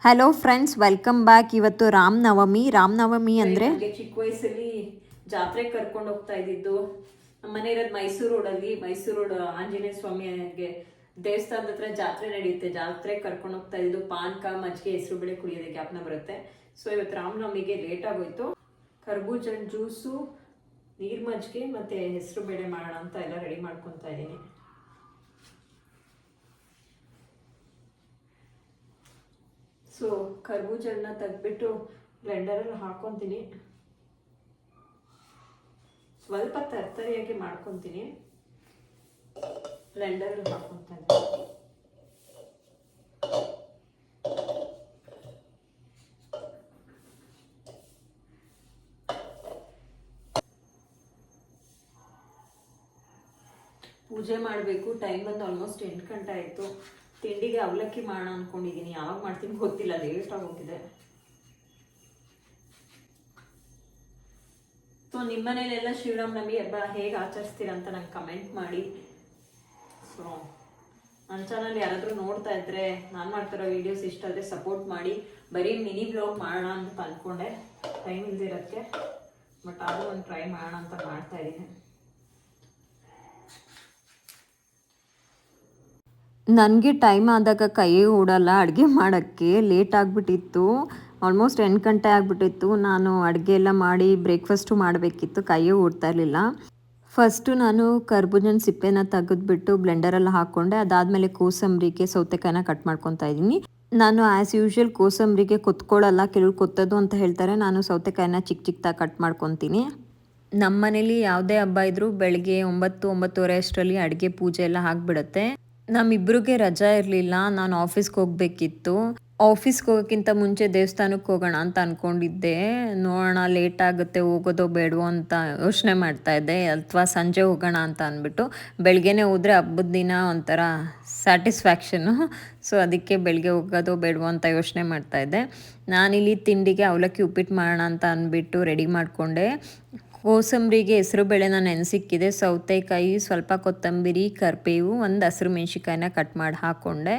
Hello friends, welcome back. ಇವತ್ತು ರಾಮನವಮಿ ಅಂದರೆ ಚಿಕ್ಕ ವಯಸ್ಸಲ್ಲಿ ಜಾತ್ರೆ ಕರ್ಕೊಂಡು ಹೋಗ್ತಾ ಇದ್ದಿದ್ದು. ನಮ್ಮ ಮನೆ ಇರೋದು ಮೈಸೂರು ರೋಡಲ್ಲಿ. ಮೈಸೂರು ರೋಡ್ ಆಂಜನೇಯ ಸ್ವಾಮಿಗೆ ದೇವಸ್ಥಾನದ ಹತ್ರ ಜಾತ್ರೆ ನಡೆಯುತ್ತೆ. ಜಾತ್ರೆ ಕರ್ಕೊಂಡು ಹೋಗ್ತಾ ಇದ್ದು ಪಾನಕ ಮಜ್ಜಿಗೆ ಹೆಸರು ಬೇಳೆ ಕುಡಿಯೋದಕ್ಕೆ ಜ್ಞಾಪನ ಬರುತ್ತೆ. ಸೊ ಇವತ್ತು ರಾಮನವಮಿಗೆ ಲೇಟ್ ಆಗೋಯ್ತು. ಕರ್ಬೂಜ ಜ್ಯೂಸು, ನೀರ್ ಮಜ್ಜಿಗೆ ಮತ್ತೆ ಹೆಸರು ಬೇಳೆ ಮಾಡೋಣ ಅಂತ ಎಲ್ಲ ರೆಡಿ ಮಾಡ್ಕೊತಾ ಇದ್ದೀನಿ. ಸೊ ಕರ್ಬೂಜನ್ನ ತೆಗ್ದ್ಬಿಟ್ಟು ಬ್ಲೆಂಡರಲ್ಲಿ ಹಾಕೊತೀನಿ. ಸ್ವಲ್ಪ ತರ್ತರಿಯಾಗಿ ಮಾಡ್ಕೊತೀನಿ. ಬ್ಲೆಂಡರಲ್ಲಿ ಹಾಕೊತಾ ಇದ್ದೀನಿ. ಪೂಜೆ ಮಾಡಬೇಕು. ಟೈಮ್ ಬಂದು ಆಲ್ಮೋಸ್ಟ್ 8 ಗಂಟೆ ಆಯಿತು. ತಿಂಡಿಗೆ ಅವಲಕ್ಕಿ ಮಾಡೋಣ ಅಂದ್ಕೊಂಡಿದ್ದೀನಿ. ಯಾವಾಗ ಮಾಡ್ತೀನಿ ಗೊತ್ತಿಲ್ಲ, ಲೇಟ್ ಆಗೋಗಿದೆ. ಸೊ ನಿಮ್ಮ ಮನೇಲೆಲ್ಲ ಶ್ರೀರಾಮನವಮಿ ಹಬ್ಬ ಹೇಗೆ ಆಚರಿಸ್ತೀರಾ ಅಂತ ನಂಗೆ ಕಮೆಂಟ್ ಮಾಡಿ. ಸೊ ನನ್ನ ಚಾನಲ್ ಯಾರಾದರೂ ನೋಡ್ತಾ ಇದ್ರೆ, ನಾನು ಮಾಡ್ತಿರೋ ವೀಡಿಯೋಸ್ ಇಷ್ಟ ಆದರೆ ಸಪೋರ್ಟ್ ಮಾಡಿ. ಬರೀ ಮಿನಿ ಬ್ಲಾಗ್ ಮಾಡೋಣ ಅಂತ ಅಂದ್ಕೊಂಡೆ, ಟೈಮ್ ಇಲ್ದಿರೋಕ್ಕೆ. ಬಟ್ ಆದರೂ ಒಂದು ಟ್ರೈ ಮಾಡೋಣ ಅಂತ ಮಾಡ್ತಾ ಇದ್ದೀನಿ. ನನಗೆ ಟೈಮ್ ಆದಾಗ ಕೈಯೇ ಓಡಲ್ಲ ಅಡುಗೆ ಮಾಡೋಕ್ಕೆ. ಲೇಟ್ ಆಗಿಬಿಟ್ಟಿತ್ತು. ಆಲ್ಮೋಸ್ಟ್ 8 ಗಂಟೆ ಆಗಿಬಿಟ್ಟಿತ್ತು. ನಾನು ಅಡುಗೆ ಎಲ್ಲ ಮಾಡಿ ಬ್ರೇಕ್ಫಾಸ್ಟು ಮಾಡಬೇಕಿತ್ತು. ಕೈಯೇ ಓಡ್ತಾ ಇರಲಿಲ್ಲ. ಫಸ್ಟು ನಾನು ಕರ್ಬೂಜನ ಸಿಪ್ಪೆನ ತೆಗೆದ್ಬಿಟ್ಟು ಬ್ಲೆಂಡರಲ್ಲಿ ಹಾಕ್ಕೊಂಡೆ. ಅದಾದಮೇಲೆ ಕೋಸಂಬರಿಗೆ ಸೌತೆಕಾಯಿನ ಕಟ್ ಮಾಡ್ಕೊತಾ ಇದ್ದೀನಿ. ನಾನು ಆ್ಯಸ್ ಯೂಶ್ವಲ್ ಕೋಸಂಬರಿಗೆ ಕೊತ್ಕೊಳ್ಳಲ್ಲ, ಕೆಲವ್ರು ಕೊತ್ತೋದು ಅಂತ ಹೇಳ್ತಾರೆ. ನಾನು ಸೌತೆಕಾಯಿನ ಚಿಕ್ಕ ಚಿಕ್ಕದಾಗಿ ಕಟ್ ಮಾಡ್ಕೊತೀನಿ. ನಮ್ಮ ಮನೇಲಿ ಯಾವುದೇ ಹಬ್ಬ ಇದ್ದರೂ ಬೆಳಗ್ಗೆ 9-9:30 ಅಷ್ಟರಲ್ಲಿ ಅಡುಗೆ ಪೂಜೆ ಎಲ್ಲ ಆಗಿಬಿಡುತ್ತೆ. ನಮ್ಮಿಬ್ರಿಗೆ ರಜಾ ಇರಲಿಲ್ಲ. ನಾನು ಆಫೀಸ್ಗೆ ಹೋಗಬೇಕಿತ್ತು. ಆಫೀಸ್ಗೆ ಹೋಗೋಕ್ಕಿಂತ ಮುಂಚೆ ದೇವಸ್ಥಾನಕ್ಕೆ ಹೋಗೋಣ ಅಂತ ಅಂದ್ಕೊಂಡಿದ್ದೆ. ನೋಡೋಣ, ಲೇಟ್ ಆಗುತ್ತೆ, ಹೋಗೋದೋ ಬೇಡವೋ ಅಂತ ಯೋಚನೆ ಮಾಡ್ತಾಯಿದ್ದೆ. ಅಥವಾ ಸಂಜೆ ಹೋಗೋಣ ಅಂತ ಅಂದ್ಬಿಟ್ಟು ಬೆಳಗ್ಗೆನೇ ಹೋದರೆ ಹಬ್ಬದ ದಿನ ಒಂಥರ ಸ್ಯಾಟಿಸ್ಫ್ಯಾಕ್ಷನು. ಸೊ ಅದಕ್ಕೆ ಬೆಳಗ್ಗೆ ಹೋಗೋದೋ ಬೇಡವೋ ಅಂತ ಯೋಚನೆ ಮಾಡ್ತಾಯಿದ್ದೆ. ನಾನಿಲ್ಲಿ ತಿಂಡಿಗೆ ಅವಲಕ್ಕಿ ಉಪ್ಪಿಟ್ಟು ಮಾಡೋಣ ಅಂತ ಅಂದ್ಬಿಟ್ಟು ರೆಡಿ ಮಾಡಿಕೊಂಡೆ. ಕೋಸಂಬರಿಗೆ ಹೆಸರು ಬೇಳೆನ ನೆನೆಸಿಕ್ಕಿದೆ. ಸೌತೆಕಾಯಿ, ಸ್ವಲ್ಪ ಕೊತ್ತಂಬರಿ, ಕರಿಬೇವು, ಒಂದು ಹಸಿರು ಮೆಣಸಿಕಾಯಿನ ಕಟ್ ಮಾಡಿ ಹಾಕ್ಕೊಂಡೆ.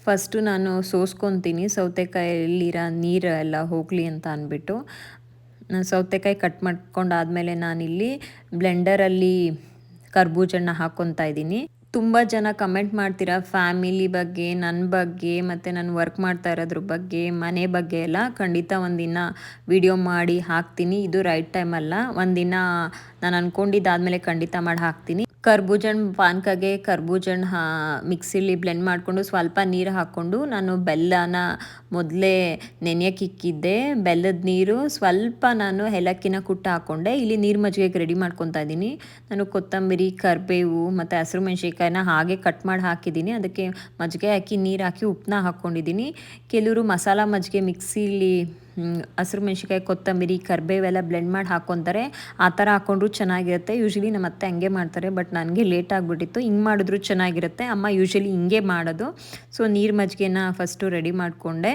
ಫಸ್ಟು ನಾನು ಸೋಸ್ಕೊತೀನಿ, ಸೌತೆಕಾಯಲ್ಲಿರೋ ನೀರು ಎಲ್ಲ ಹೋಗಲಿ ಅಂತ ಅಂದ್ಬಿಟ್ಟು. ಸೌತೆಕಾಯಿ ಕಟ್ ಮಾಡ್ಕೊಂಡಾದಮೇಲೆ ನಾನಿಲ್ಲಿ ಬ್ಲೆಂಡರಲ್ಲಿ ಕರ್ಬೂಜನ್ನ ಹಾಕ್ಕೊತಾ ಇದ್ದೀನಿ. ತುಂಬ ಜನ ಕಮೆಂಟ್ ಮಾಡ್ತೀರಾ ಫ್ಯಾಮಿಲಿ ಬಗ್ಗೆ, ನನ್ನ ಬಗ್ಗೆ, ಮತ್ತು ನಾನು ವರ್ಕ್ ಮಾಡ್ತಾ ಇರೋದ್ರ ಬಗ್ಗೆ, ಮನೆ ಬಗ್ಗೆ ಎಲ್ಲ. ಖಂಡಿತ ಒಂದಿನ ವಿಡಿಯೋ ಮಾಡಿ ಹಾಕ್ತೀನಿ. ಇದು ರೈಟ್ ಟೈಮ್ ಅಲ್ಲ. ಒಂದಿನ ನಾನು ಅಂದ್ಕೊಂಡಿದ್ದಾದಮೇಲೆ ಖಂಡಿತ ಮಾಡಿ ಹಾಕ್ತೀನಿ. ಕರ್ಬೂಜನ್ ಪಾನಕಗೆ ಕರ್ಬೂಜನ್ ಮಿಕ್ಸಿಲಿ ಬ್ಲೆಂಡ್ ಮಾಡಿಕೊಂಡು ಸ್ವಲ್ಪ ನೀರು ಹಾಕ್ಕೊಂಡು ನಾನು ಬೆಲ್ಲನ ಮೊದಲೇ ನೆನೆಯೋಕೆ ಇಕ್ಕಿದ್ದೆ. ಬೆಲ್ಲದ ನೀರು ಸ್ವಲ್ಪ ನಾನು ಏಲಕ್ಕಿನ ಕುಟ್ಟ ಹಾಕ್ಕೊಂಡೆ. ಇಲ್ಲಿ ನೀರು ಮಜ್ಜಿಗೆಗೆ ರೆಡಿ ಮಾಡ್ಕೊತಾ ಇದ್ದೀನಿ. ನಾನು ಕೊತ್ತಂಬರಿ, ಕರಿಬೇವು ಮತ್ತು ಹಸಿರು ಮೆಣಸಿನ್ಕಾಯಿನ ಹಾಗೆ ಕಟ್ ಮಾಡಿ ಹಾಕಿದ್ದೀನಿ. ಅದಕ್ಕೆ ಮಜ್ಜಿಗೆ ಹಾಕಿ, ನೀರು ಹಾಕಿ, ಉಪ್ಪನ್ನ ಹಾಕ್ಕೊಂಡಿದ್ದೀನಿ. ಕೆಲವರು ಮಸಾಲ ಮಜ್ಜಿಗೆ ಮಿಕ್ಸಿಲಿ ಹಸಿರು ಮೆಣಸಿನ್ಕಾಯಿ, ಕೊತ್ತಂಬರಿ, ಕರಿಬೇವೆಲ್ಲ ಬ್ಲೆಂಡ್ ಮಾಡಿ ಹಾಕ್ಕೊತಾರೆ. ಆ ಥರ ಹಾಕ್ಕೊಂಡ್ರು ಚೆನ್ನಾಗಿರುತ್ತೆ. ಯೂಶ್ವಲಿ ನಮ್ಮ ಅತ್ತೆ ಹಂಗೆ ಮಾಡ್ತಾರೆ. ಬಟ್ ನನಗೆ ಲೇಟ್ ಆಗಿಬಿಟ್ಟಿತ್ತು. ಹಿಂಗೆ ಮಾಡಿದ್ರು ಚೆನ್ನಾಗಿರುತ್ತೆ. ಅಮ್ಮ ಯೂಶ್ವಲಿ ಹಿಂಗೆ ಮಾಡೋದು. ಸೊ ನೀರು ಮಜ್ಜಿಗೆನ ಫಸ್ಟು ರೆಡಿ ಮಾಡಿಕೊಂಡೆ.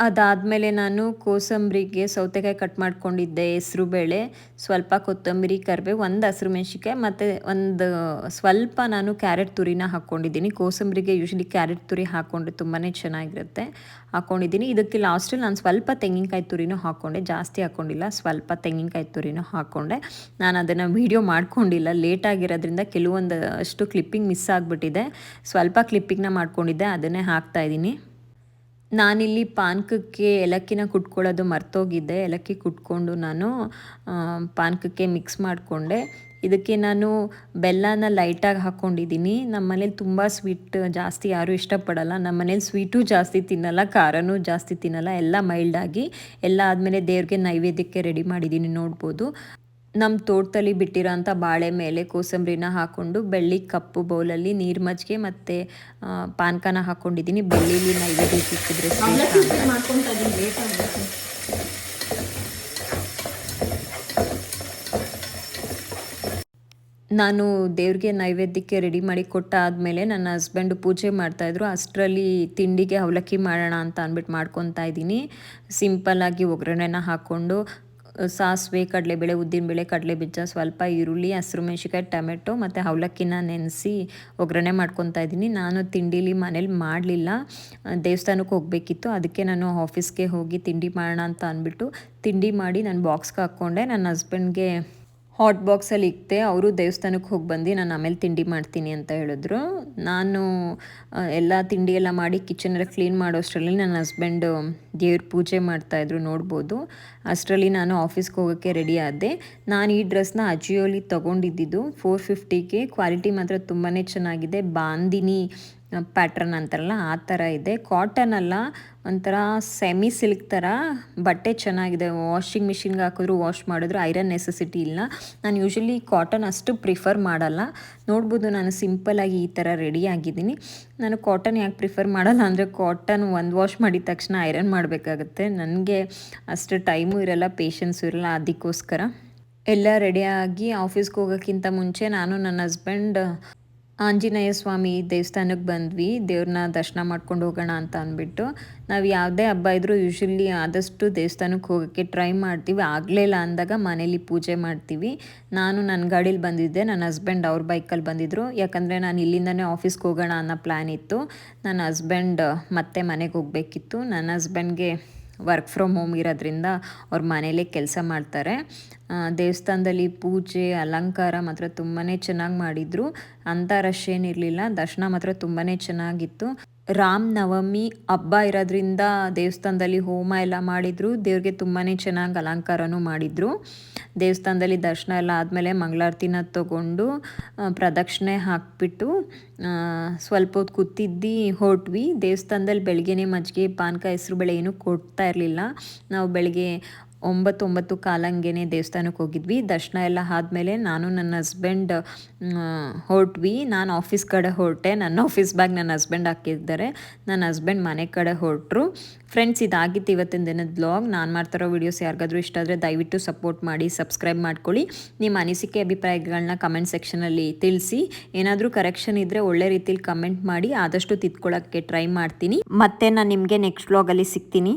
ಅದಾದಮೇಲೆ ನಾನು ಕೋಸಂಬರಿಗೆ ಸೌತೆಕಾಯಿ ಕಟ್ ಮಾಡ್ಕೊಂಡಿದ್ದೆ, ಹೆಸರು ಬೇಳೆ, ಸ್ವಲ್ಪ ಕೊತ್ತಂಬರಿ, ಕರಿಬೇವು, ಒಂದು ಹಸಿರು ಮೆಣಸಿನ್ಕಾಯಿ ಮತ್ತು ಒಂದು ಸ್ವಲ್ಪ ನಾನು ಕ್ಯಾರೆಟ್ ತುರಿನ ಹಾಕ್ಕೊಂಡಿದ್ದೀನಿ. ಕೋಸಂಬರಿಗೆ ಯೂಶ್ವಲಿ ಕ್ಯಾರೆಟ್ ತುರಿ ಹಾಕ್ಕೊಂಡ್ರೆ ತುಂಬಾ ಚೆನ್ನಾಗಿರುತ್ತೆ. ಹಾಕ್ಕೊಂಡಿದ್ದೀನಿ. ಇದಕ್ಕೆ ಲಾಸ್ಟಲ್ಲಿ ನಾನು ಸ್ವಲ್ಪ ತೆಂಗಿನಕಾಯಿ ತುರಿನೂ ಹಾಕ್ಕೊಂಡೆ. ಜಾಸ್ತಿ ಹಾಕ್ಕೊಂಡಿಲ್ಲ, ಸ್ವಲ್ಪ ತೆಂಗಿನಕಾಯಿ ತುರಿನೂ ಹಾಕ್ಕೊಂಡೆ. ನಾನು ಅದನ್ನು ವೀಡಿಯೋ ಮಾಡ್ಕೊಂಡಿಲ್ಲ, ಲೇಟ್ ಆಗಿರೋದ್ರಿಂದ ಕೆಲವೊಂದಷ್ಟು ಕ್ಲಿಪ್ಪಿಂಗ್ ಮಿಸ್ ಆಗಿಬಿಟ್ಟಿದೆ. ಸ್ವಲ್ಪ ಕ್ಲಿಪ್ಪಿಂಗ್ನ ಮಾಡ್ಕೊಂಡಿದ್ದೆ, ಅದನ್ನೇ ಹಾಕ್ತಾಯಿದ್ದೀನಿ. ನಾನಿಲ್ಲಿ ಪಾನಕಕ್ಕೆ ಏಲಕ್ಕಿನ ಕುಟ್ಕೊಳ್ಳೋದು ಮರ್ತೋಗಿದ್ದೆ. ಏಲಕ್ಕಿ ಕುಟ್ಕೊಂಡು ನಾನು ಪಾನಕಕ್ಕೆ ಮಿಕ್ಸ್ ಮಾಡಿಕೊಂಡೆ. ಇದಕ್ಕೆ ನಾನು ಬೆಲ್ಲನ ಲೈಟಾಗಿ ಹಾಕ್ಕೊಂಡಿದ್ದೀನಿ. ನಮ್ಮ ಮನೇಲಿ ತುಂಬ ಸ್ವೀಟ್ ಜಾಸ್ತಿ ಯಾರೂ ಇಷ್ಟಪಡಲ್ಲ. ನಮ್ಮ ಮನೇಲಿ ಸ್ವೀಟು ಜಾಸ್ತಿ ತಿನ್ನಲ್ಲ, ಖಾರನೂ ಜಾಸ್ತಿ ತಿನ್ನಲ್ಲ. ಎಲ್ಲ ಮೈಲ್ಡಾಗಿ ಎಲ್ಲ ಆದಮೇಲೆ ದೇವ್ರಿಗೆ ನೈವೇದ್ಯಕ್ಕೆ ರೆಡಿ ಮಾಡಿದ್ದೀನಿ, ನೋಡ್ಬೋದು. ನಮ್ಮ ತೋಟದಲ್ಲಿ ಬಿಟ್ಟಿರೋ ಅಂಥ ಬಾಳೆ ಮೇಲೆ ಕೋಸಂಬರಿನ ಹಾಕ್ಕೊಂಡು ಬೆಳ್ಳಿ ಕಪ್ಪು ಬೌಲಲ್ಲಿ ನೀರು ಮಜ್ಜಿಗೆ ಮತ್ತು ಪಾನಕನ ಹಾಕ್ಕೊಂಡಿದ್ದೀನಿ. ಬೆಳ್ಳಿಲಿ ನೈವೇದ್ಯಕ್ಕೆ ಇಕ್ಕಿದ್ರೆ ನಾನು ದೇವ್ರಿಗೆ ನೈವೇದ್ಯಕ್ಕೆ ರೆಡಿ ಮಾಡಿ ಕೊಟ್ಟಾದಮೇಲೆ ನನ್ನ ಹಸ್ಬೆಂಡು ಪೂಜೆ ಮಾಡ್ತಾಯಿದ್ರು. ಅಷ್ಟರಲ್ಲಿ ತಿಂಡಿಗೆ ಅವಲಕ್ಕಿ ಮಾಡೋಣ ಅಂತ ಅಂದ್ಬಿಟ್ಟು ಮಾಡ್ಕೊತಾ ಇದ್ದೀನಿ. ಸಿಂಪಲ್ಲಾಗಿ ಒಗ್ಗರಣೆನ ಹಾಕ್ಕೊಂಡು ಸಾಸಿವೆ, ಕಡಲೆಬೇಳೆ, ಉದ್ದಿನಬೇಳೆ, ಕಡಲೆಬೀಜ, ಸ್ವಲ್ಪ ಈರುಳ್ಳಿ, ಹಸಿರು ಮೆಣಸಿನ್ಕಾಯಿ, ಟೊಮೆಟೊ ಮತ್ತು ಅವಲಕ್ಕಿನ ನೆನೆಸಿ ಒಗ್ಗರಣೆ ಮಾಡ್ಕೊತಾ ಇದ್ದೀನಿ. ನಾನು ತಿಂಡಿಲಿ ಮನೇಲಿ ಮಾಡಲಿಲ್ಲ, ದೇವಸ್ಥಾನಕ್ಕೆ ಹೋಗಬೇಕಿತ್ತು. ಅದಕ್ಕೆ ನಾನು ಆಫೀಸ್ಗೆ ಹೋಗಿ ತಿಂಡಿ ಮಾಡೋಣ ಅಂತ ಅಂದ್ಬಿಟ್ಟು ತಿಂಡಿ ಮಾಡಿ ನಾನು ಬಾಕ್ಸ್ಗೆ ಹಾಕ್ಕೊಂಡೆ. ನನ್ನ ಹಸ್ಬೆಂಡ್ಗೆ ಹಾಟ್ ಬಾಕ್ಸಲ್ಲಿ ಇಕ್ತೆ. ಅವರು ದೇವಸ್ಥಾನಕ್ಕೆ ಹೋಗಿ ಬಂದು ನಾನು ಆಮೇಲೆ ತಿಂಡಿ ಮಾಡ್ತೀನಿ ಅಂತ ಹೇಳಿದ್ರು. ನಾನು ಎಲ್ಲ ತಿಂಡಿ ಎಲ್ಲ ಮಾಡಿ ಕಿಚನೆಲ್ಲ ಕ್ಲೀನ್ ಮಾಡೋಷ್ಟರಲ್ಲಿ ನನ್ನ ಹಸ್ಬೆಂಡು ದೇವ್ರ ಪೂಜೆ ಮಾಡ್ತಾಯಿದ್ರು, ನೋಡ್ಬೋದು. ಅಷ್ಟರಲ್ಲಿ ನಾನು ಆಫೀಸ್ಗೆ ಹೋಗೋಕ್ಕೆ ರೆಡಿ ಆದೆ. ನಾನು ಈ ಡ್ರೆಸ್ನ ಅಜಿಯೋಲಿ ತೊಗೊಂಡಿದ್ದು 450ಗೆ. ಕ್ವಾಲಿಟಿ ಮಾತ್ರ ತುಂಬಾ ಚೆನ್ನಾಗಿದೆ. ಬಾಂದಿನಿ ಪ್ಯಾಟ್ರನ್ ಅಂತಾರಲ್ಲ ಆ ಥರ ಇದೆ. ಕಾಟನ್ ಅಲ್ಲ, ಒಂಥರ ಸೆಮಿ ಸಿಲ್ಕ್ ಥರ ಬಟ್ಟೆ ಚೆನ್ನಾಗಿದೆ. ವಾಷಿಂಗ್ ಮಿಷಿನ್ಗೆ ಹಾಕಿದ್ರು ವಾಶ್ ಮಾಡಿದ್ರು ಐರನ್ ನೆಸೆಸಿಟಿ ಇಲ್ಲ. ನಾನು ಯೂಶ್ವಲಿ ಕಾಟನ್ ಅಷ್ಟು ಪ್ರಿಫರ್ ಮಾಡಲ್ಲ. ನೋಡ್ಬೋದು ನಾನು ಸಿಂಪಲ್ಲಾಗಿ ಈ ಥರ ರೆಡಿ ಆಗಿದ್ದೀನಿ. ನಾನು ಕಾಟನ್ ಯಾಕೆ ಪ್ರಿಫರ್ ಮಾಡಲ್ಲ ಅಂದರೆ ಕಾಟನ್ ಒಂದು ವಾಶ್ ಮಾಡಿದ ತಕ್ಷಣ ಐರನ್ ಮಾಡಬೇಕಾಗತ್ತೆ. ನನಗೆ ಅಷ್ಟು ಟೈಮು ಇರಲ್ಲ, ಪೇಷನ್ಸು ಇರಲ್ಲ. ಅದಕ್ಕೋಸ್ಕರ ಎಲ್ಲ ರೆಡಿಯಾಗಿ ಆಫೀಸ್ಗೆ ಹೋಗೋಕ್ಕಿಂತ ಮುಂಚೆ ನಾನು ನನ್ನ ಹಸ್ಬೆಂಡ್ ಆಂಜನೇಯ ಸ್ವಾಮಿ ದೇವಸ್ಥಾನಕ್ಕೆ ಬಂದ್ವಿ. ದೇವ್ರನ್ನ ದರ್ಶನ ಮಾಡ್ಕೊಂಡು ಹೋಗೋಣ ಅಂತ ಅಂದ್ಬಿಟ್ಟು. ನಾವು ಯಾವುದೇ ಹಬ್ಬ ಇದ್ದರೂ ಯೂಶ್ವಲಿ ಆದಷ್ಟು ದೇವಸ್ಥಾನಕ್ಕೆ ಹೋಗೋಕ್ಕೆ ಟ್ರೈ ಮಾಡ್ತೀವಿ. ಆಗಲಿಲ್ಲ ಅಂದಾಗ ಮನೇಲಿ ಪೂಜೆ ಮಾಡ್ತೀವಿ. ನಾನು ನನ್ನ ಗಾಡೀಲಿ ಬಂದಿದ್ದೆ, ನನ್ನ ಹಸ್ಬೆಂಡ್ ಅವ್ರ ಬೈಕಲ್ಲಿ ಬಂದಿದ್ದರು. ಯಾಕಂದರೆ ನಾನು ಇಲ್ಲಿಂದನೇ ಆಫೀಸ್ಗೆ ಹೋಗೋಣ ಅನ್ನೋ ಪ್ಲ್ಯಾನ್ ಇತ್ತು. ನನ್ನ ಹಸ್ಬೆಂಡ್ ಮತ್ತೆ ಮನೆಗೆ ಹೋಗಬೇಕಿತ್ತು. ನನ್ನ ಹಸ್ಬೆಂಡ್ಗೆ ವರ್ಕ್ ಫ್ರಮ್ ಹೋಮ್ ಇರೋದ್ರಿಂದ ಅವ್ರ ಮನೇಲೇ ಕೆಲಸ ಮಾಡ್ತಾರೆ. ದೇವಸ್ಥಾನದಲ್ಲಿ ಪೂಜೆ ಅಲಂಕಾರ ಮಾತ್ರ ತುಂಬಾ ಚೆನ್ನಾಗಿ ಮಾಡಿದರು. ಅಂಥ ರಶ್ ಏನಿರಲಿಲ್ಲ. ದರ್ಶನ ಮಾತ್ರ ತುಂಬಾ ಚೆನ್ನಾಗಿತ್ತು. ರಾಮ್ ನವಮಿ ಹಬ್ಬ ಇರೋದ್ರಿಂದ ದೇವಸ್ಥಾನದಲ್ಲಿ ಹೋಮ ಎಲ್ಲ ಮಾಡಿದರು. ದೇವ್ರಿಗೆ ತುಂಬಾ ಚೆನ್ನಾಗಿ ಅಲಂಕಾರನೂ ಮಾಡಿದರು. ದೇವಸ್ಥಾನದಲ್ಲಿ ದರ್ಶನ ಎಲ್ಲ ಆದಮೇಲೆ ಮಂಗಳಾರತಿನ ತಗೊಂಡು ಪ್ರದಕ್ಷಿಣೆ ಹಾಕಿಬಿಟ್ಟು ಸ್ವಲ್ಪ ಹೊತ್ತು ಕೂತಿದ್ದು ಹೊರಟ್ವಿ. ದೇವಸ್ಥಾನದಲ್ಲಿ ಬೆಳಗ್ಗೆನೇ ಮಜ್ಜಿಗೆ, ಪಾನಕ, ಹೆಸರುಬೇಳೆ ಏನೂ ಕೊಡ್ತಾ ಇರಲಿಲ್ಲ. ನಾವು ಬೆಳಗ್ಗೆ 9 ಕಾಲಂಗೆನೇ ದೇವಸ್ಥಾನಕ್ಕೆ ಹೋಗಿದ್ವಿ. ದರ್ಶನ ಎಲ್ಲ ಆದಮೇಲೆ ನಾನು ನನ್ನ ಹಸ್ಬೆಂಡ್ ಹೊರಟ್ವಿ. ನಾನು ಆಫೀಸ್ ಕಡೆ ಹೊರಟೆ. ನನ್ನ ಆಫೀಸ್ ಬ್ಯಾಗ್ ನನ್ನ ಹಸ್ಬೆಂಡ್ ಹಾಕಿದ್ದಾರೆ. ನನ್ನ ಹಸ್ಬೆಂಡ್ ಮನೆ ಕಡೆ ಹೊರಟರು. ಫ್ರೆಂಡ್ಸ್, ಇದಾಗಿತ್ತು ಇವತ್ತಿನ ದಿನದ ಬ್ಲಾಗ್. ನಾನು ಮಾಡ್ತಿರೋ ವೀಡಿಯೋಸ್ ಯಾರಿಗಾದ್ರೂ ಇಷ್ಟ ಆದರೆ ದಯವಿಟ್ಟು ಸಪೋರ್ಟ್ ಮಾಡಿ, ಸಬ್ಸ್ಕ್ರೈಬ್ ಮಾಡ್ಕೊಳ್ಳಿ. ನಿಮ್ಮ ಅನಿಸಿಕೆ ಅಭಿಪ್ರಾಯಗಳನ್ನ ಕಮೆಂಟ್ ಸೆಕ್ಷನಲ್ಲಿ ತಿಳಿಸಿ. ಏನಾದರೂ ಕರೆಕ್ಷನ್ ಇದ್ದರೆ ಒಳ್ಳೆ ರೀತಿಲಿ ಕಮೆಂಟ್ ಮಾಡಿ, ಆದಷ್ಟು ತಿದ್ಕೊಳ್ಳೋಕ್ಕೆ ಟ್ರೈ ಮಾಡ್ತೀನಿ. ಮತ್ತೆ ನಾನು ನಿಮಗೆ ನೆಕ್ಸ್ಟ್ ಬ್ಲಾಗಲ್ಲಿ ಸಿಗ್ತೀನಿ.